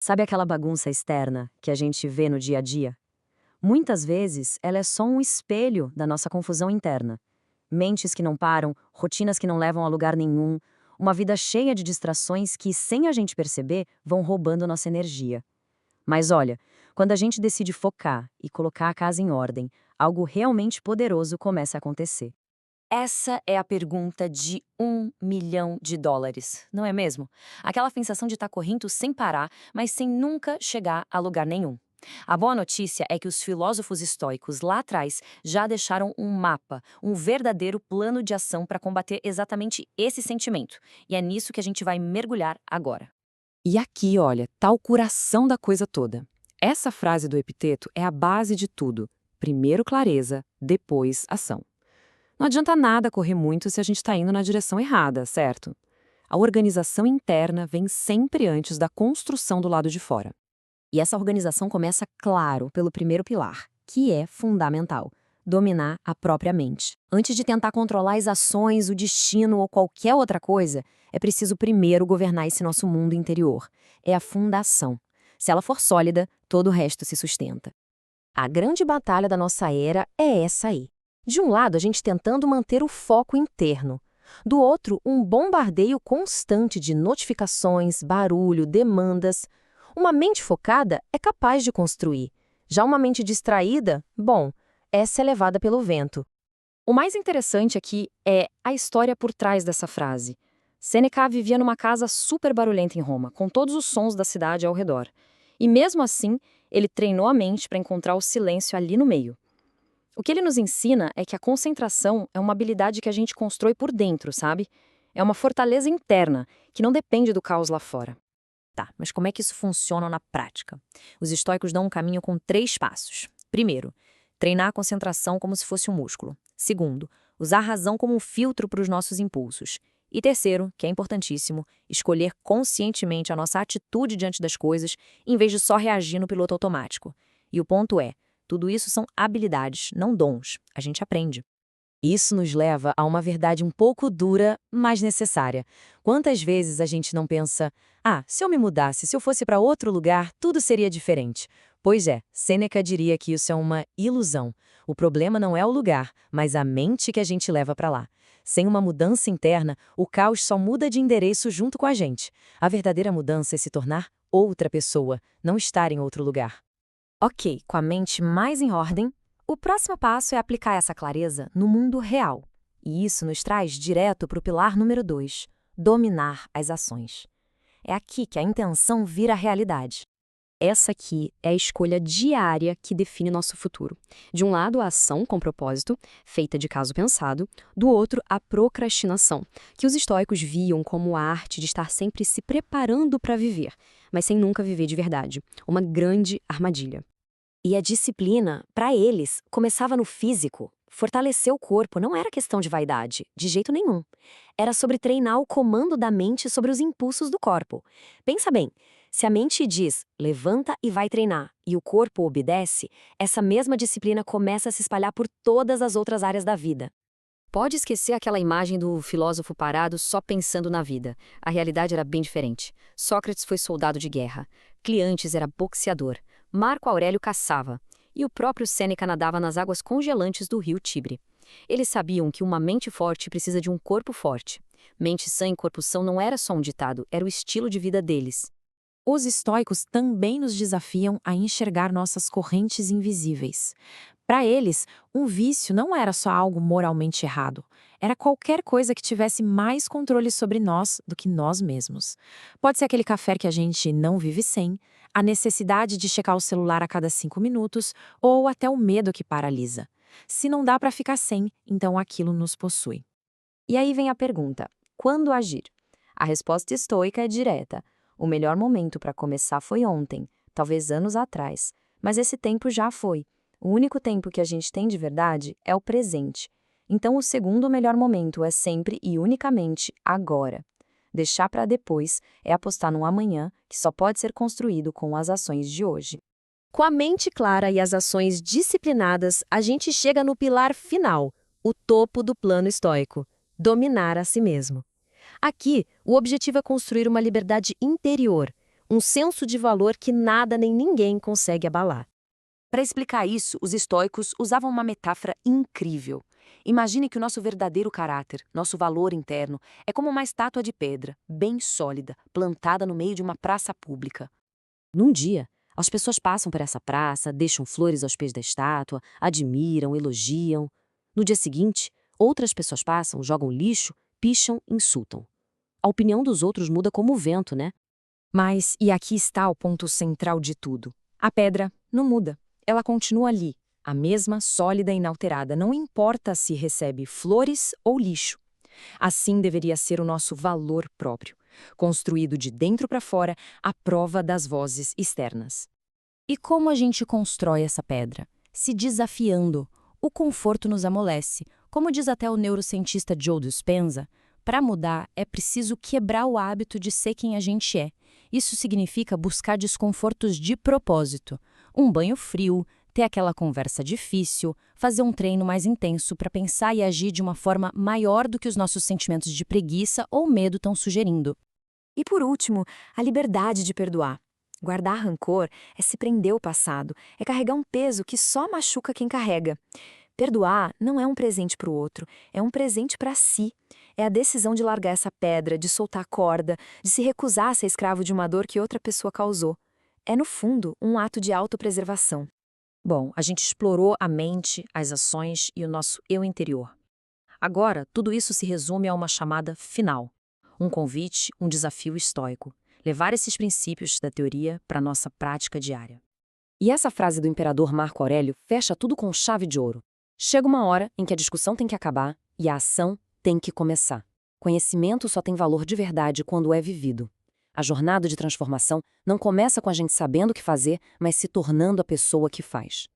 Sabe aquela bagunça externa que a gente vê no dia a dia? Muitas vezes ela é só um espelho da nossa confusão interna. Mentes que não param, rotinas que não levam a lugar nenhum, uma vida cheia de distrações que, sem a gente perceber, vão roubando nossa energia. Mas olha, quando a gente decide focar e colocar a casa em ordem, algo realmente poderoso começa a acontecer. Essa é a pergunta de US$ 1 milhão, não é mesmo? Aquela sensação de estar correndo sem parar, mas sem nunca chegar a lugar nenhum. A boa notícia é que os filósofos estoicos lá atrás já deixaram um mapa, um verdadeiro plano de ação para combater exatamente esse sentimento. E é nisso que a gente vai mergulhar agora. E aqui, olha, tá o coração da coisa toda. Essa frase do Epiteto é a base de tudo. Primeiro clareza, depois ação. Não adianta nada correr muito se a gente está indo na direção errada, certo? A organização interna vem sempre antes da construção do lado de fora. E essa organização começa, claro, pelo primeiro pilar, que é fundamental: dominar a própria mente. Antes de tentar controlar as ações, o destino ou qualquer outra coisa, é preciso primeiro governar esse nosso mundo interior. É a fundação. Se ela for sólida, todo o resto se sustenta. A grande batalha da nossa era é essa aí. De um lado, a gente tentando manter o foco interno. Do outro, um bombardeio constante de notificações, barulho, demandas. Uma mente focada é capaz de construir. Já uma mente distraída, bom, essa é levada pelo vento. O mais interessante aqui é a história por trás dessa frase. Sêneca vivia numa casa super barulhenta em Roma, com todos os sons da cidade ao redor. E mesmo assim, ele treinou a mente para encontrar o silêncio ali no meio. O que ele nos ensina é que a concentração é uma habilidade que a gente constrói por dentro, sabe? É uma fortaleza interna, que não depende do caos lá fora. Tá, mas como é que isso funciona na prática? Os estoicos dão um caminho com 3 passos. Primeiro, treinar a concentração como se fosse um músculo. Segundo, usar a razão como um filtro para os nossos impulsos. E terceiro, que é importantíssimo, escolher conscientemente a nossa atitude diante das coisas, em vez de só reagir no piloto automático. E o ponto é, tudo isso são habilidades, não dons. A gente aprende. Isso nos leva a uma verdade um pouco dura, mas necessária. Quantas vezes a gente não pensa: se eu me mudasse, se eu fosse para outro lugar, tudo seria diferente. Pois é, Sêneca diria que isso é uma ilusão. O problema não é o lugar, mas a mente que a gente leva para lá. Sem uma mudança interna, o caos só muda de endereço junto com a gente. A verdadeira mudança é se tornar outra pessoa, não estar em outro lugar. Ok, com a mente mais em ordem, o próximo passo é aplicar essa clareza no mundo real. E isso nos traz direto para o pilar número 2, dominar as ações. É aqui que a intenção vira realidade. Essa aqui é a escolha diária que define nosso futuro. De um lado, a ação com propósito, feita de caso pensado, do outro, a procrastinação, que os estoicos viam como a arte de estar sempre se preparando para viver, mas sem nunca viver de verdade. Uma grande armadilha. E a disciplina, para eles, começava no físico. Fortalecer o corpo não era questão de vaidade, de jeito nenhum. Era sobre treinar o comando da mente sobre os impulsos do corpo. Pensa bem, se a mente diz, levanta e vai treinar, e o corpo obedece, essa mesma disciplina começa a se espalhar por todas as outras áreas da vida. Pode esquecer aquela imagem do filósofo parado só pensando na vida. A realidade era bem diferente. Sócrates foi soldado de guerra. Cleantes era boxeador. Marco Aurélio caçava. E o próprio Sêneca nadava nas águas congelantes do rio Tibre. Eles sabiam que uma mente forte precisa de um corpo forte. Mente sã e corpo são não era só um ditado, era o estilo de vida deles. Os estoicos também nos desafiam a enxergar nossas correntes invisíveis. Para eles, um vício não era só algo moralmente errado. Era qualquer coisa que tivesse mais controle sobre nós do que nós mesmos. Pode ser aquele café que a gente não vive sem, a necessidade de checar o celular a cada 5 minutos ou até o medo que paralisa. Se não dá para ficar sem, então aquilo nos possui. E aí vem a pergunta: quando agir? A resposta estoica é direta. O melhor momento para começar foi ontem, talvez anos atrás, mas esse tempo já foi. O único tempo que a gente tem de verdade é o presente. Então, o segundo melhor momento é sempre e unicamente agora. Deixar para depois é apostar no amanhã, que só pode ser construído com as ações de hoje. Com a mente clara e as ações disciplinadas, a gente chega no pilar final, o topo do plano estoico: dominar a si mesmo. Aqui, o objetivo é construir uma liberdade interior, um senso de valor que nada nem ninguém consegue abalar. Para explicar isso, os estoicos usavam uma metáfora incrível. Imagine que o nosso verdadeiro caráter, nosso valor interno, é como uma estátua de pedra, bem sólida, plantada no meio de uma praça pública. Num dia, as pessoas passam por essa praça, deixam flores aos pés da estátua, admiram, elogiam. No dia seguinte, outras pessoas passam, jogam lixo, picham, insultam. A opinião dos outros muda como o vento, né? Mas, e aqui está o ponto central de tudo. A pedra não muda. Ela continua ali, a mesma, sólida e inalterada, não importa se recebe flores ou lixo. Assim deveria ser o nosso valor próprio, construído de dentro para fora, à prova das vozes externas. E como a gente constrói essa pedra? Se desafiando. O conforto nos amolece. Como diz até o neurocientista Joe Dispenza, para mudar é preciso quebrar o hábito de ser quem a gente é. Isso significa buscar desconfortos de propósito. Um banho frio, ter aquela conversa difícil, fazer um treino mais intenso para pensar e agir de uma forma maior do que os nossos sentimentos de preguiça ou medo estão sugerindo. E por último, a liberdade de perdoar. Guardar rancor é se prender ao passado, é carregar um peso que só machuca quem carrega. Perdoar não é um presente para o outro, é um presente para si. É a decisão de largar essa pedra, de soltar a corda, de se recusar a ser escravo de uma dor que outra pessoa causou. É, no fundo, um ato de autopreservação. Bom, a gente explorou a mente, as ações e o nosso eu interior. Agora, tudo isso se resume a uma chamada final. Um convite, um desafio estoico. Levar esses princípios da teoria para a nossa prática diária. E essa frase do imperador Marco Aurélio fecha tudo com chave de ouro. Chega uma hora em que a discussão tem que acabar e a ação tem que começar. Conhecimento só tem valor de verdade quando é vivido. A jornada de transformação não começa com a gente sabendo o que fazer, mas se tornando a pessoa que faz.